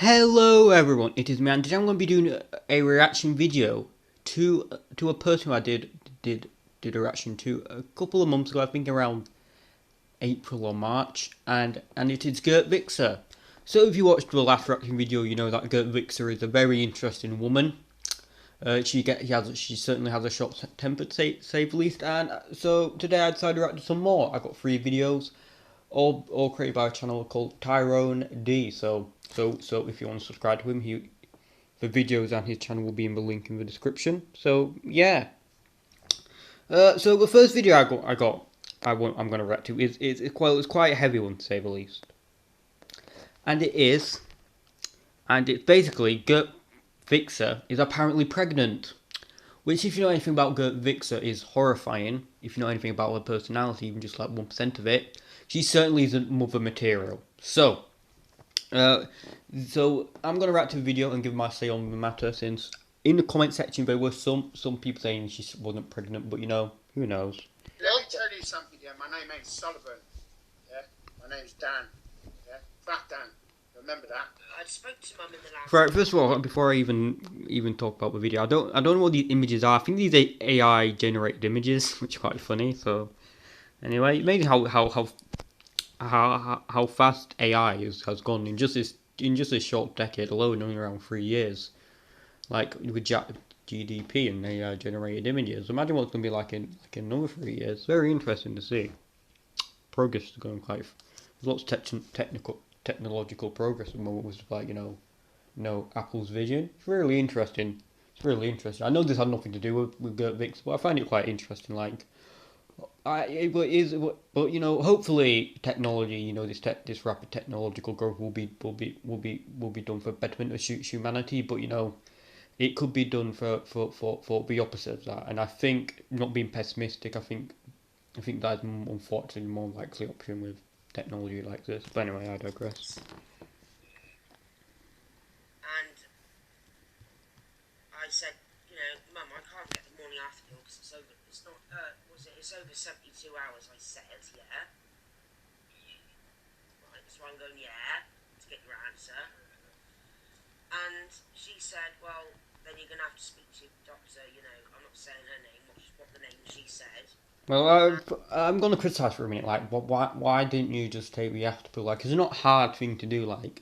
Hello everyone, it is me, and today I'm going to be doing a reaction video to a person who I did a reaction to a couple of months ago. I think around April or March, and it is Gert Vicster. So if you watched the last reaction video, you know that Gert Vicster is a very interesting woman. She certainly has a short temper, to say the least. And so today I decided to react to some more. I got 3 videos, all created by a channel called Tyrone D. So if you want to subscribe to him, the videos and his channel will be in the link in the description. So yeah. So the first video I'm gonna react to it's quite a heavy one, to say the least. And it's basically Gert Vicster is apparently pregnant. Which, if you know anything about Gert Vicster, is horrifying. If you know anything about her personality, even just like 1% of it, she certainly isn't mother material. So I'm gonna react to the video and give my say on the matter, since in the comment section there were some people saying she wasn't pregnant, but you know, who knows. Let me tell you something, yeah. My name ain't Sullivan. Yeah. My name's Dan. Yeah. Fat Dan. Remember that? I spoke to Mum in the last. Right, first of all, before I even talk about the video, I don't know what these images are. I think these are AI generated images, which are quite funny. So anyway, maybe how fast AI has gone in just this short decade alone, only around 3 years. Like with GDP and AI generated images. Imagine what's going to be like in another 3 years. Very interesting to see. Progress is going quite. There's lots of technological progress at the moment, was like, you know, Apple's vision. It's really interesting. I know this had nothing to do with Gert Vicks, but I find it quite interesting. Like, but you know, hopefully technology, you know, this rapid technological growth will be done for betterment of humanity. But you know, it could be done for the opposite of that. And I think, not being pessimistic, I think that's unfortunately more likely option with technology like this. But anyway, I digress. And I said, you know, Mum, I can't get the morning after pill because it's over. It's not. It's over 72 hours. I said, yeah. Right. So I'm going, yeah, to get your answer. And she said, well, then you're gonna have to speak to the doctor. You know, I'm not saying her name. What the name she said. Well, I'm going to criticise for a minute. Like, why didn't you just take the after pill? Like, it's not a hard thing to do. Like,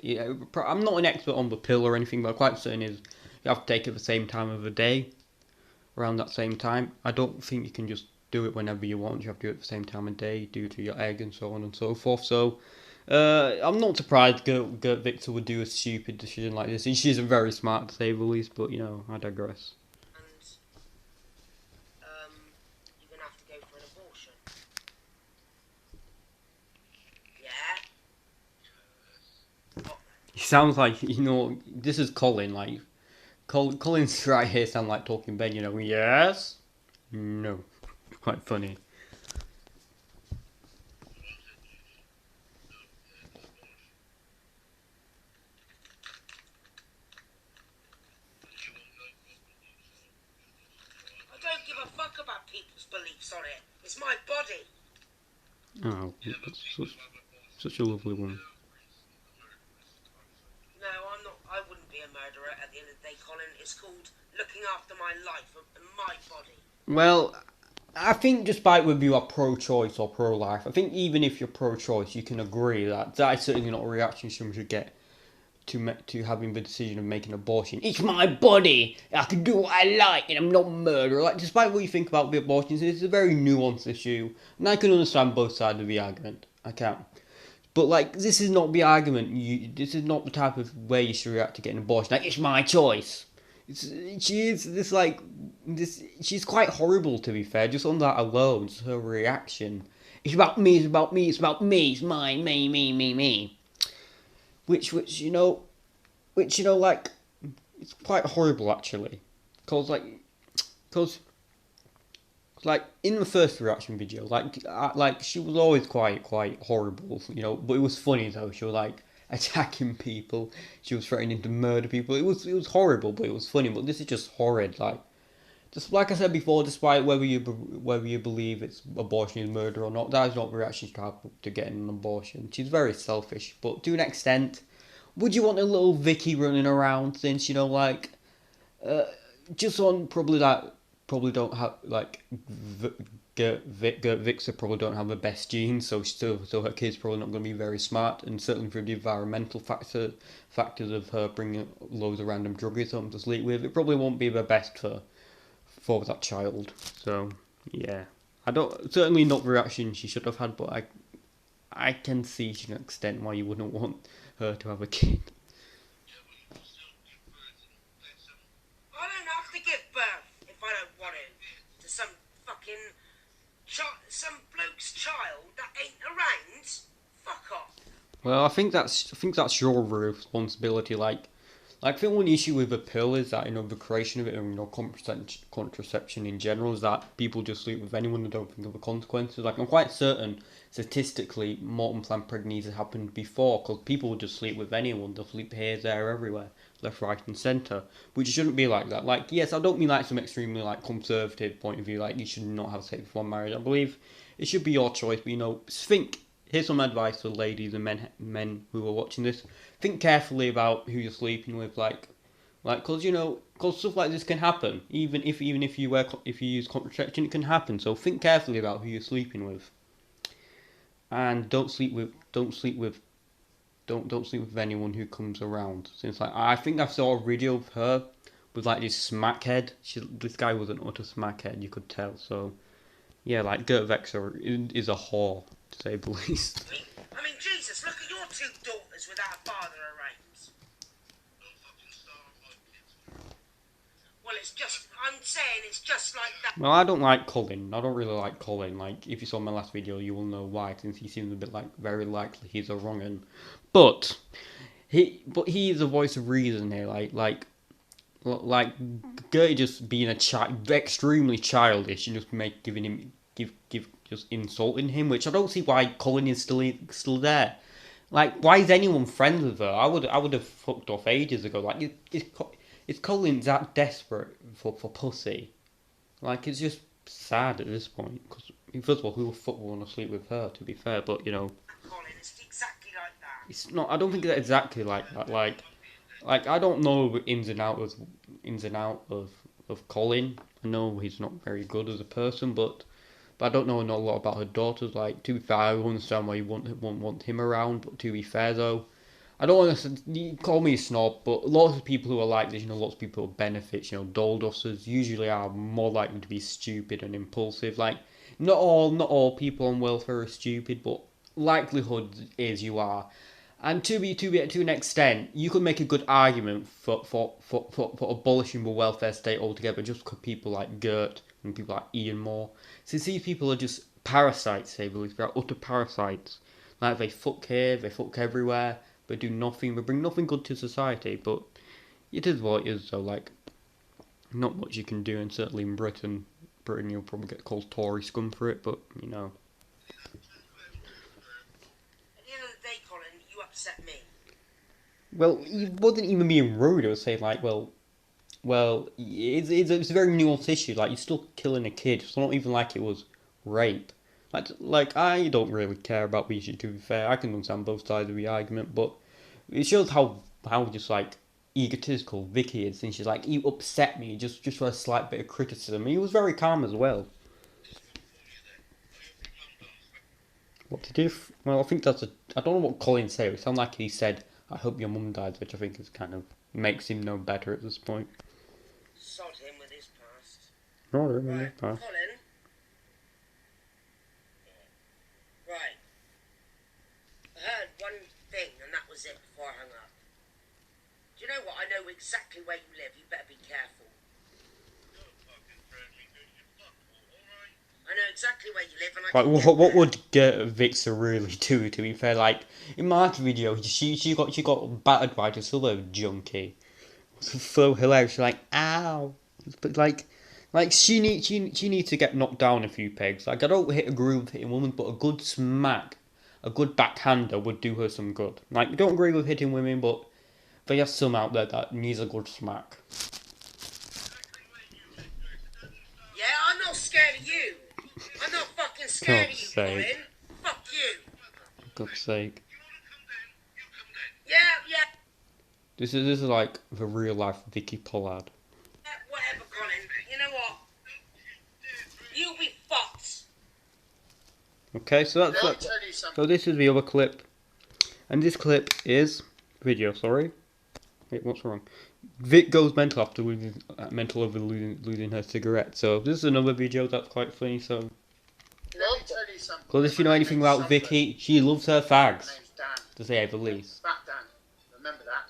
I'm not an expert on the pill or anything, but I'm quite certain is you have to take it at the same time of the day, around that same time. I don't think you can just do it whenever you want. You have to do it at the same time of day due to your egg and so on and so forth. So, I'm not surprised Gert Victor would do a stupid decision like this. And she's very smart, to say the least. But you know, I digress. He sounds like, you know, this is Colin, like, Colin's right here sound like Talking Ben, you know, yes? No. Quite funny. I don't give a fuck about people's beliefs on it. It's my body. Oh, such a lovely woman. I wouldn't be a murderer at the end of the day, Colin. It's called looking after my life and my body. Well, I think despite whether you are pro-choice or pro-life, I think even if you're pro-choice, you can agree that that is certainly not a reaction someone should get to having the decision of making an abortion. It's my body. I can do what I like, and I'm not a murderer. Like, despite what you think about the abortions, it's a very nuanced issue, and I can understand both sides of the argument. I can. But like, this is not the argument. This is not the type of way you should react to getting an abortion. Like, it's my choice. She's quite horrible, to be fair. Just on that alone, just her reaction. It's about me. It's about me. It's about me. It's mine. Me. Which you know, like, it's quite horrible actually. Cause like in the first reaction video, like she was always quite horrible, you know. But it was funny though. She was like attacking people. She was threatening to murder people. It was horrible, but it was funny. But this is just horrid. Like, just like I said before, despite whether you believe it's abortion is murder or not, that is not the reaction she had to getting an abortion. She's very selfish, but to an extent, would you want a little Vicky running around since, you know, like, uh, just on probably that, probably don't have, like, Gert Vicster probably don't have the best genes, so her kid's probably not going to be very smart, and certainly for the environmental factors of her bringing loads of random druggies home to sleep with, it probably won't be the best for that child. So yeah, I don't certainly not the reaction she should have had, but I can see to an extent why you wouldn't want her to have a kid. I don't have to give birth if I don't want to some fucking some bloke's child that ain't around. Fuck off. Well, I think that's your responsibility. Like, I think one issue with the pill is that, you know, the creation of it and, you know, contraception in general is that people just sleep with anyone and don't think of the consequences. Like, I'm quite certain statistically more unplanned pregnancies have happened before because people would just sleep with anyone. They'll sleep here, there, everywhere, left, right, and centre, which shouldn't be like that. Like, yes, I don't mean like some extremely like conservative point of view, like you should not have sex before marriage. I believe it should be your choice, but, you know, think. Here's some advice for ladies and men who are watching this. Think carefully about who you're sleeping with, cause you know, cause stuff like this can happen. Even if you use contraception, it can happen. So think carefully about who you're sleeping with, and don't sleep with anyone who comes around. Since like I think I saw a video of her with like this smackhead. This guy was an utter smackhead, you could tell. So yeah, like Gert Vicster is a whore to say the least. I mean, Jesus, look at your two daughters without a father around. Well, I'm saying it's just like that. Well, I don't like Colin. I don't really like Colin. Like, if you saw my last video, you will know why, since he seems a bit like very likely he's a wrong un. But he is a voice of reason here. Like Gertie just being a child, extremely childish, and just just insulting him, which I don't see why Colin is still there. Like, why is anyone friends with her? I would have fucked off ages ago. Like, is Colin that desperate for pussy? Like, it's just sad at this point. Because first of all, who the fuck would want to sleep with her? To be fair, but you know, Colin, it's exactly like that. it's not. I don't think it's exactly like that. Like I don't know the ins and out of Colin. I know he's not very good as a person, but I don't know a lot about her daughters. Like, to be fair, I understand why you won't want him around. But to be fair, though, I don't want to you call me a snob, but lots of people who are like this, you know, lots of people who benefit, you know, doll dusters usually are more likely to be stupid and impulsive. Like, not all people on welfare are stupid, but likelihood is you are. And to an extent, you could make a good argument for abolishing the welfare state altogether, just because people like Gert and people like Ian Moore. Since these people are just parasites, they believe they're utter parasites. Like, they fuck here, they fuck everywhere, they do nothing, they bring nothing good to society. But it is what it is. So like, not much you can do, and certainly in Britain, you'll probably get called Tory scum for it. But you know. At the end of the day, Colin, you upset me. Well, he wasn't even being rude. It was saying like, it's a very nuanced issue. Like, you're still killing a kid. It's not even like it was rape. Like I don't really care about the issue. To be fair, I can understand both sides of the argument, but it shows how just like egotistical Vicky is. And she's like, you upset me just for a slight bit of criticism. And he was very calm as well. What to do? Well, I think that's a. I don't know what Colin said. It sounded like he said, "I hope your mum dies," which I think is kind of makes him know better at this point. Sod him with his past. No, I remember. Right, Colin. Right. I heard one thing, and that was it before I hung up. Do you know what? I know exactly where you live. You better be careful. I know exactly where you live, and I Like, can what get would Gert Victor really do? To be fair, like in Mark's video, she got battered by this other junkie. It was so hilarious. She's like, ow, but like she needs to get knocked down a few pegs. Like, I don't agree with hitting women, but a good smack, a good backhander would do her some good. Like, I don't agree with hitting women, but there are some out there that needs a good smack. Yeah, I'm not scared of you. I'm not fucking scared of you, God's Colin. Fuck you. For God's sake. Yeah, yeah. This is like the real life Vicky Pollard. Whatever, Colin. You know what? You'll be fucked. Okay, so that's that. So this is the other clip, and this clip is video. Sorry, wait, what's wrong? Vic goes mental after losing her cigarette. So this is another video that's quite funny. So, because if you know anything about Vicky, she loves her fags, to say the least. Remember that.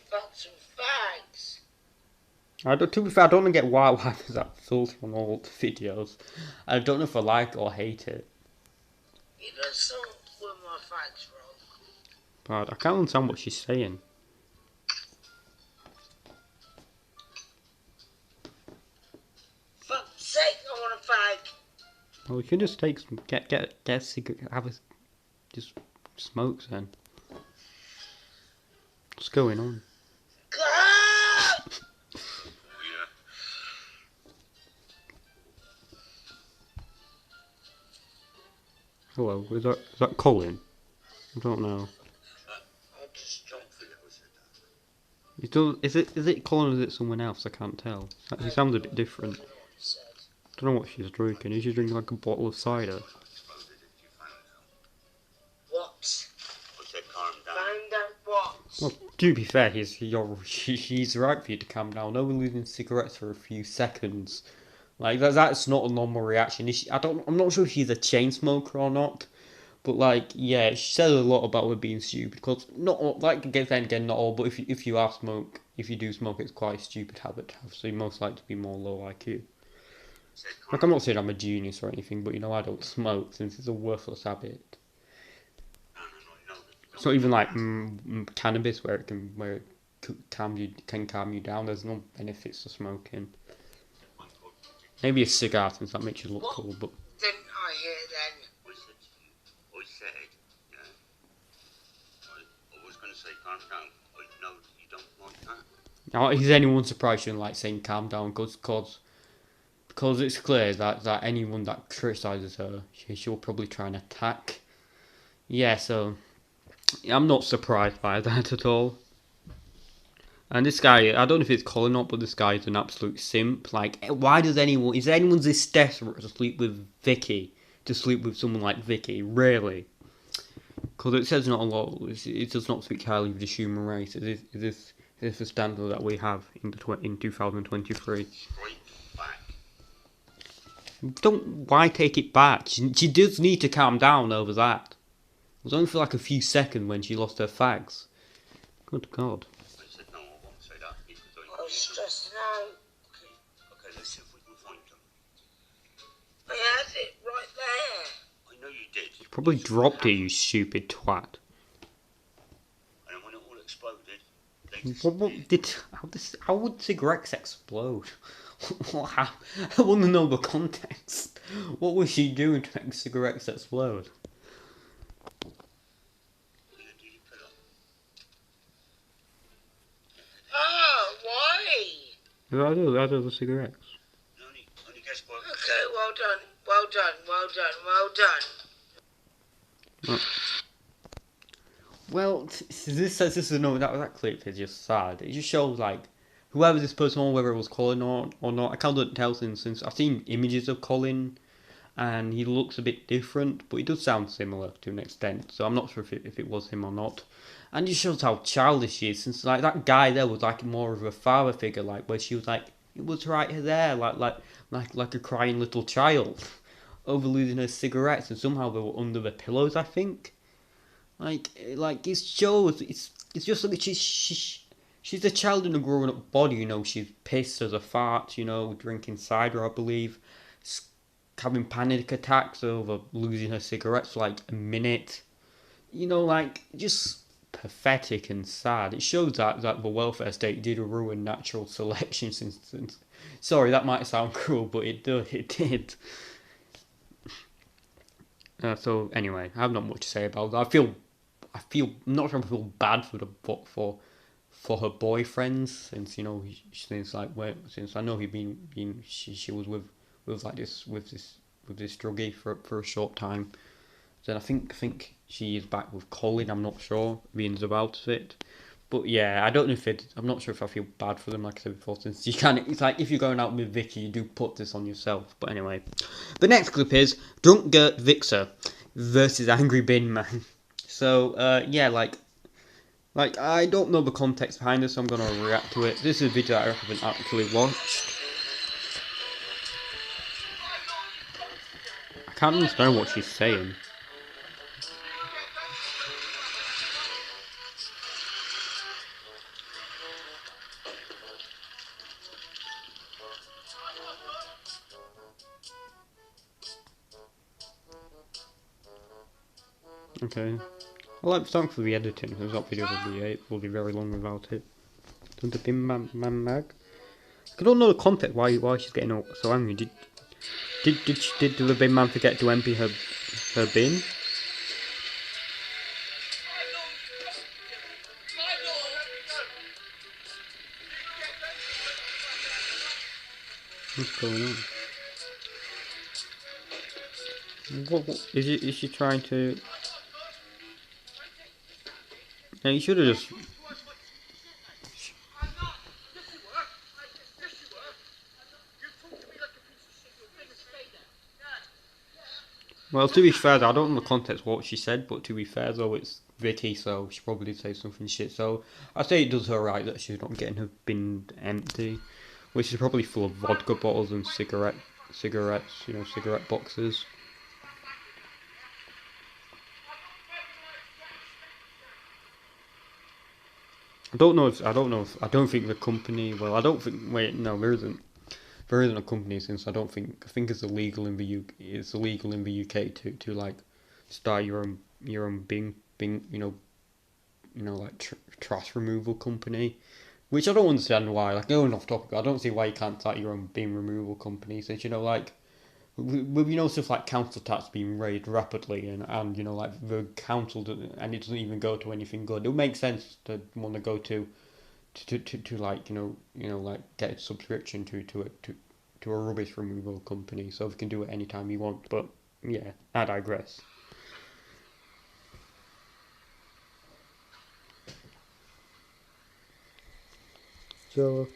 About some fags. To be fair, I don't get why there's that filter on all the videos. I don't know if I like it or hate it. You know something with my fags, bro. But I can't understand what she's saying. Fuck's sake, I want a fag. Well, we can just take some, get a cigarette, just smokes then. What's going on? Hello, is that Colin? I don't know. Is it Colin or is it someone else? I can't tell. He sounds a bit different. I don't know what she's drinking. Is she drinking like a bottle of cider? What? I said calm down. Find out what? Well, to be fair, he's right for you to calm down. No one losing cigarettes for a few seconds. Like that's not a normal reaction. I'm not sure if she's a chain smoker or not. But like, yeah, she says a lot about her being stupid. Because not all, like again, not all. But if you do smoke, it's quite a stupid habit to have. So you're most likely to be more low IQ. Like, I'm not saying I'm a genius or anything, but I don't smoke since it's a worthless habit. It's not even like cannabis where it can calm you down. There's no benefits to smoking. Maybe a cigar since that makes you look cool, but Didn't I hear then? I said, yeah. I was going to say calm down. I know you don't like that. now is anyone surprised you don't like saying calm down? Because it's clear that anyone that criticises her, she'll probably try and attack. Yeah, so I'm not surprised by that at all. And this guy, I don't know if it's Colin or not, but this guy is an absolute simp. Like, why is anyone's this desperate to sleep with Vicky? To sleep with someone like Vicky? Really? Because it says not a lot, it does not speak highly of the human race. Is this the standard that we have in 2023? Why take it back? She does need to calm down over that. It was only for like a few seconds when she lost her fags. Good God. I said no, I won't say that because I was stressing out. Okay, let's see if we can find them. I had it right there. I know you did. You probably dropped it, you stupid twat. And when it all exploded, How would cigarettes explode? I want to know the context. What was she doing to make cigarettes explode? Oh, why? I do the cigarettes. only guess what? Okay, well done. Well done. Well done. Well done. Well, that clip is just sad. It just shows like whoever this person was, whether it was Colin or not. I can't tell since I've seen images of Colin, and he looks a bit different, but he does sound similar to an extent. So I'm not sure if it was him or not. And it shows how childish she is, since like that guy there was like more of a father figure, like where she was like it was right there, like a crying little child over losing her cigarettes, and somehow they were under the pillows, I think. Like it shows it's just like she's a child in a grown up body, she's pissed as a fart, drinking cider, I believe, having panic attacks over losing her cigarettes for like a minute, just pathetic and sad. It shows that the welfare state did ruin natural selection since sorry, that might sound cruel, but it did. So anyway, I have not much to say about that. I'm not sure I feel bad for her boyfriends, since since I know she was with this druggie for a short time. Then I think she is back with Colin. I'm not sure the ins and outs of it. But yeah, I don't know if I'm not sure if I feel bad for them, like I said before, since you can. It's like if you're going out with Vicky, you do put this on yourself. But anyway, the next clip is Drunk Gert Vicster versus Angry Bin Man. So yeah, like I don't know the context behind this, so I'm gonna react to it. This is a video I haven't actually watched. I can't understand what she's saying. Okay. I like thanks for the editing, because that video will be very long without it. The Bin Man mag. I don't know the context why she's getting so angry. Did the Bin Man forget to empty her bin? What's going on? What is she trying to? Yeah, you should have just. Well, to be fair, I don't know the context what she said, but to be fair though, it's Vicky, so she probably did say something shit. So I say it does her right that she's not getting her bin empty, which is probably full of vodka bottles and cigarettes, cigarette boxes. I don't think the company. Well, I don't think. Wait, no, there isn't. There isn't a company since I think it's illegal in the UK. It's illegal in the UK to like start your own bin like trash removal company, which I don't understand why. Like going off topic, I don't see why you can't start your own bin removal company. Since like with stuff like council tax being raised rapidly and like the council and it doesn't even go to anything good. It would make sense to want to go to like like get a subscription to a rubbish removal company so we can do it anytime you want. But yeah, I digress. So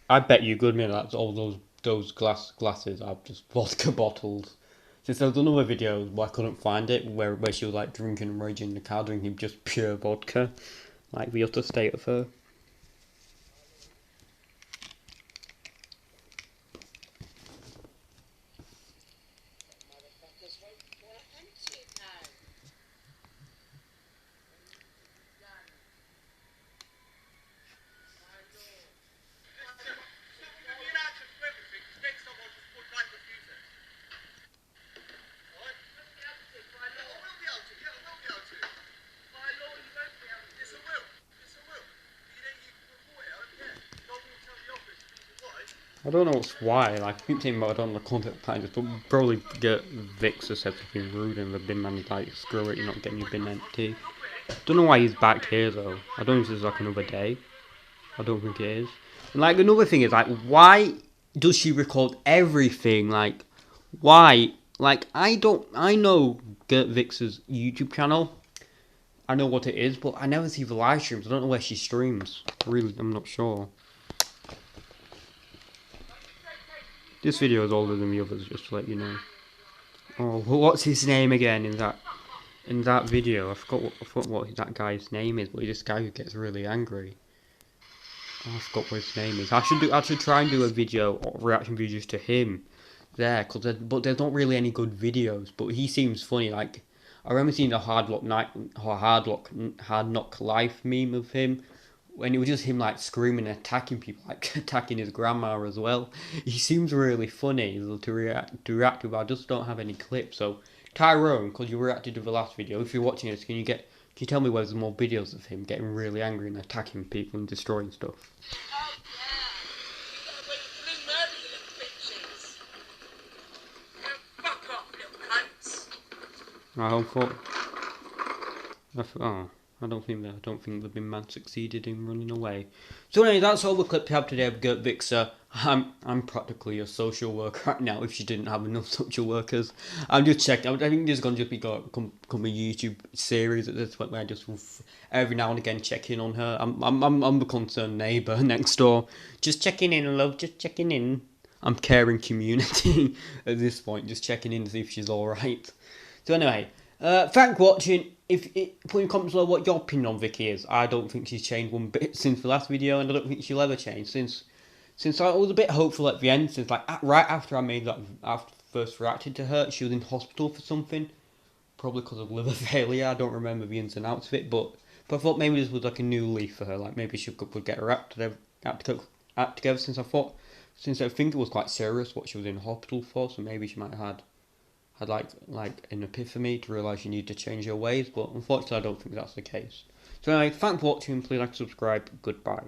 I bet you good minute that's all those glasses are just vodka bottles. Since I've done other videos where I couldn't find it, where she was like drinking and raging in the car, drinking just pure vodka, like the utter state of her. I don't know why. Like I keep saying about I don't know the content behind but probably get Victor said something rude and the bin man's like, screw it, you're not getting your bin empty. Don't know why he's back here though. I don't know if this is like another day. I don't think it is. And like another thing is like, why does she record everything? Like, why? Like I know Gert Victor's YouTube channel. I know what it is, but I never see the live streams. I don't know where she streams. Really, I'm not sure. This video is older than the others, just to let you know. Oh, what's his name again in that video? I forgot what that guy's name is, but this guy who gets really angry. Oh, I forgot what his name is. I should try and do a video or reaction videos to him there, but there's not really any good videos. But he seems funny. Like I remember seeing the Hard Knock Life meme of him. When it was just him like screaming and attacking people, like attacking his grandma as well. He seems really funny to react to, but I just don't have any clips. So Tyrone, because you reacted to the last video, if you're watching this, can you tell me where there's more videos of him getting really angry and attacking people and destroying stuff? I thought. Oh. I don't think the bin man succeeded in running away. So anyway, that's all the clip we have today of Gert Vicster. I'm practically a social worker right now. If she didn't have enough social workers, I'm just checking. I think there's gonna just become a YouTube series at this point where I just every now and again check in on her. I'm the concerned neighbour next door, just checking in, love, just checking in. I'm caring community at this point, just checking in to see if she's all right. So anyway, thanks for watching. Put in comments below what your opinion on Vicky is. I don't think she's changed one bit since the last video, and I don't think she'll ever change. Since I was a bit hopeful at the end, since like right after I made that, after I first reacted to her, she was in hospital for something, probably because of liver failure. I don't remember the ins and outs of it, but I thought maybe this was like a new leaf for her. Like maybe she could get her act together. Since I think it was quite serious what she was in hospital for, so maybe she might have had like an epiphany to realise you need to change your ways, but unfortunately I don't think that's the case. So anyway, thanks for watching, please like, subscribe, goodbye.